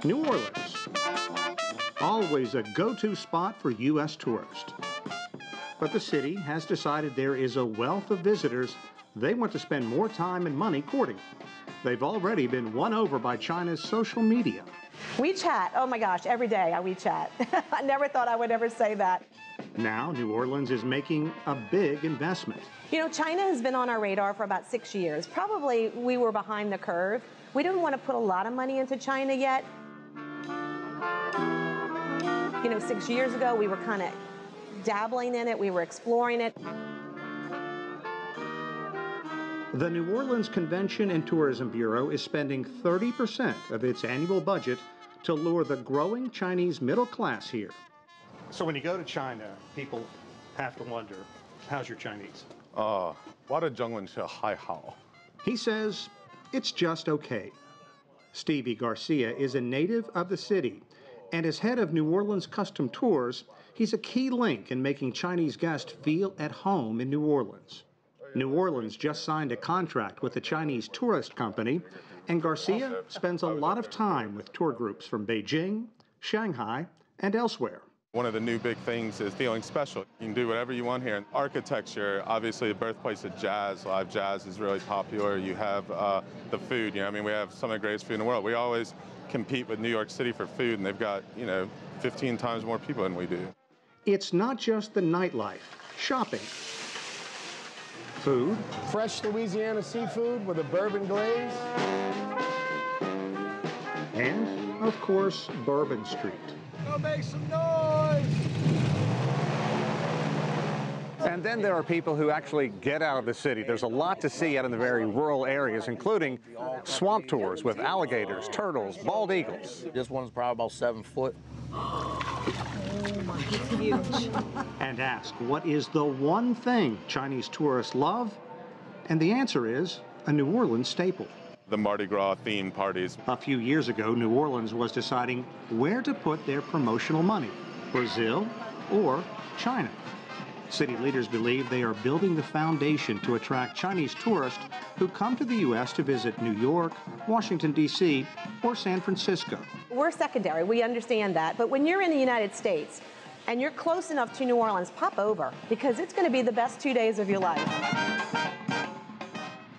New Orleans, always a go-to spot for U.S. tourists. But the city has decided there is a wealth of visitors they want to spend more time and money courting. They've already been won over by China's social media. WeChat, oh my gosh, every day I WeChat. I never thought I would ever say that. Now New Orleans is making a big investment. You know, China has been on our radar for about 6 years. Probably we were behind the curve. We didn't want to put a lot of money into China yet. You know, 6 years ago, we were kind of dabbling in it. We were exploring it. The New Orleans Convention and Tourism Bureau is spending 30% of its annual budget to lure the growing Chinese middle class here. So when you go to China, people have to wonder, how's your Chinese? He says it's just okay. Stevie Garcia is a native of the city, and as head of New Orleans Custom Tours, he's a key link in making Chinese guests feel at home in New Orleans. New Orleans just signed a contract with a Chinese tourist company, and Garcia spends a lot of time with tour groups from Beijing, Shanghai, and elsewhere. One of the new big things is feeling special. You can do whatever you want here. Architecture, obviously the birthplace of jazz, live jazz is really popular. You have the food, I mean, we have some of the greatest food in the world. We always compete with New York City for food, and they've got, 15 times more people than we do. It's not just the nightlife, shopping, food. Fresh Louisiana seafood with a bourbon glaze. And, of course, Bourbon Street. Go make some noise! And then there are people who actually get out of the city. There's a lot to see out in the very rural areas, including swamp tours with alligators, turtles, bald eagles. This one's probably about 7 foot. Oh my, it's huge. And ask, what is the one thing Chinese tourists love? And the answer is a New Orleans staple. The Mardi Gras themed parties. A few years ago, New Orleans was deciding where to put their promotional money, Brazil or China. City leaders believe they are building the foundation to attract Chinese tourists who come to the U.S. to visit New York, Washington, D.C., or San Francisco. We're secondary, we understand that, but when you're in the United States and you're close enough to New Orleans, pop over, because it's going to be the best 2 days of your life.